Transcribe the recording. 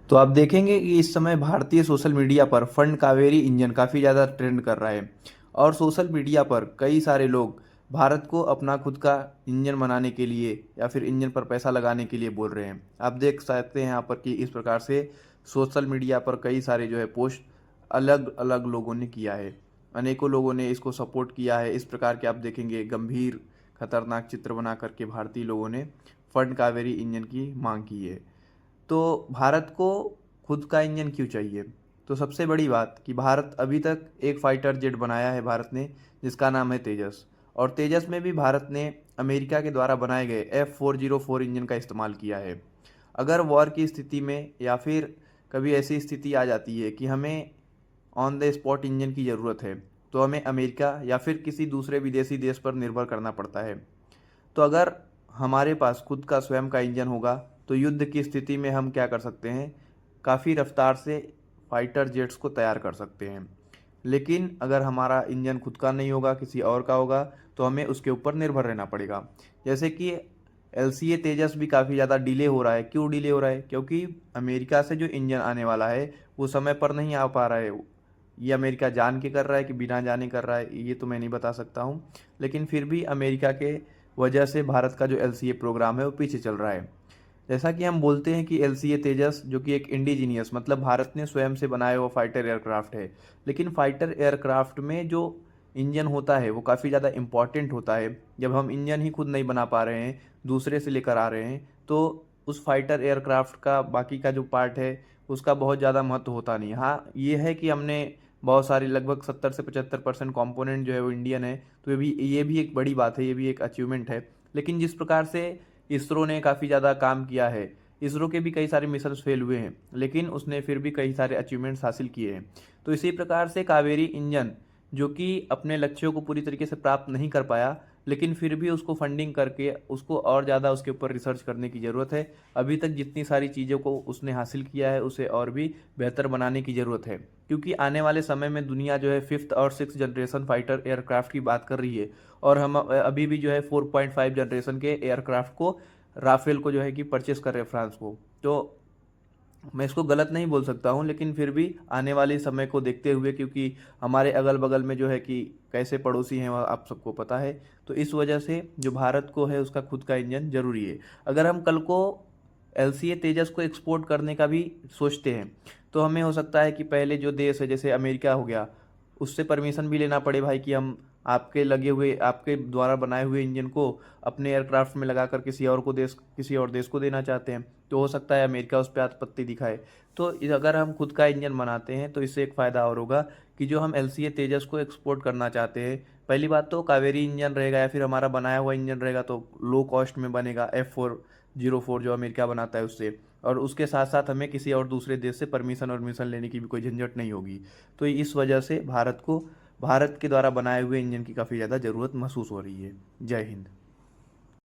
तो आप देखेंगे कि इस समय भारतीय सोशल मीडिया पर फंड कावेरी इंजन काफ़ी ज़्यादा ट्रेंड कर रहा है। और सोशल मीडिया पर कई सारे लोग भारत को अपना खुद का इंजन बनाने के लिए या फिर इंजन पर पैसा लगाने के लिए बोल रहे हैं। आप देख सकते हैं यहाँ पर कि इस प्रकार से सोशल मीडिया पर कई सारे जो है पोस्ट अलग अलग लोगों ने किया है। अनेकों लोगों ने इसको सपोर्ट किया है। इस प्रकार के आप देखेंगे गंभीर खतरनाक चित्र बना करके भारतीय लोगों ने फंड कावेरी इंजन की मांग की है। तो भारत को खुद का इंजन क्यों चाहिए? तो सबसे बड़ी बात कि भारत अभी तक एक फाइटर जेट बनाया है भारत ने, जिसका नाम है तेजस। और तेजस में भी भारत ने अमेरिका के द्वारा बनाए गए F404 इंजन का इस्तेमाल किया है। अगर वॉर की स्थिति में या फिर कभी ऐसी स्थिति आ जाती है कि हमें ऑन द स्पॉट इंजन की ज़रूरत है, तो हमें अमेरिका या फिर किसी दूसरे विदेशी देश पर निर्भर करना पड़ता है। तो अगर हमारे पास खुद का स्वयं का इंजन होगा तो युद्ध की स्थिति में हम क्या कर सकते हैं, काफ़ी रफ्तार से फाइटर जेट्स को तैयार कर सकते हैं। लेकिन अगर हमारा इंजन खुद का नहीं होगा, किसी और का होगा, तो हमें उसके ऊपर निर्भर रहना पड़ेगा। जैसे कि LCA तेजस भी काफ़ी ज़्यादा डिले हो रहा है। क्यों डिले हो रहा है? क्योंकि अमेरिका से जो इंजन आने वाला है वो समय पर नहीं आ पा रहा है। ये अमेरिका जान के कर रहा है कि बिना जाने कर रहा है, ये तो मैं नहीं बता सकता हूँ। लेकिन फिर भी अमेरिका के वजह से भारत का जो LCA प्रोग्राम है वो पीछे चल रहा है। जैसा कि हम बोलते हैं कि LCA तेजस जो कि एक इंडिजीनियस मतलब भारत ने स्वयं से बनाया हुआ फाइटर एयरक्राफ्ट है। लेकिन फाइटर एयरक्राफ्ट में जो इंजन होता है वो काफ़ी ज़्यादा इम्पॉर्टेंट होता है। जब हम इंजन ही खुद नहीं बना पा रहे हैं, दूसरे से लेकर आ रहे हैं, तो उस फाइटर एयरक्राफ्ट का बाकी का जो पार्ट है उसका बहुत ज़्यादा महत्व होता नहीं। हाँ, ये है कि हमने बहुत सारी लगभग 70 से 75% कॉम्पोनेंट जो है वो इंडियन है। तो ये भी एक बड़ी बात है, ये भी एक अचीवमेंट है। लेकिन जिस प्रकार से इसरो ने काफ़ी ज़्यादा काम किया है, इसरो के भी कई सारे मिशंस फेल हुए हैं, लेकिन उसने फिर भी कई सारे अचीवमेंट्स हासिल किए हैं। तो इसी प्रकार से कावेरी इंजन जो कि अपने लक्ष्यों को पूरी तरीके से प्राप्त नहीं कर पाया, लेकिन फिर भी उसको फंडिंग करके उसको और ज़्यादा उसके ऊपर रिसर्च करने की ज़रूरत है। अभी तक जितनी सारी चीज़ों को उसने हासिल किया है उसे और भी बेहतर बनाने की ज़रूरत है। क्योंकि आने वाले समय में दुनिया जो है 5th और 6th जनरेशन फाइटर एयरक्राफ्ट की बात कर रही है। और हम अभी भी जो है 4.5 जनरेशन के एयरक्राफ्ट को, राफेल को जो है कि परचेस कर रहे हैं फ्रांस को। तो मैं इसको गलत नहीं बोल सकता हूँ, लेकिन फिर भी आने वाले समय को देखते हुए, क्योंकि हमारे अगल बगल में जो है कि कैसे पड़ोसी हैं वह आप सबको पता है। तो इस वजह से जो भारत को है उसका खुद का इंजन ज़रूरी है। अगर हम कल को LCA तेजस को एक्सपोर्ट करने का भी सोचते हैं, तो हमें हो सकता है कि पहले जो देश है जैसे अमेरिका हो गया, उससे परमिशन भी लेना पड़े भाई कि हम आपके लगे हुए, आपके द्वारा बनाए हुए इंजन को अपने एयरक्राफ्ट में लगाकर किसी और देश को देना चाहते हैं। तो हो सकता है अमेरिका उस पर आपत्ति दिखाए। तो अगर हम खुद का इंजन बनाते हैं तो इससे एक फ़ायदा और होगा कि जो हम LCA तेजस को एक्सपोर्ट करना चाहते हैं, पहली बात तो कावेरी इंजन रहेगा या फिर हमारा बनाया हुआ इंजन रहेगा तो लो कॉस्ट में बनेगा, F404 जो अमेरिका बनाता है उससे। और उसके साथ साथ हमें किसी और दूसरे देश से परमिशन लेने की भी कोई झंझट नहीं होगी। तो इस वजह से भारत के द्वारा बनाए हुए इंजन की काफ़ी ज़्यादा ज़रूरत महसूस हो रही है। जय हिंद।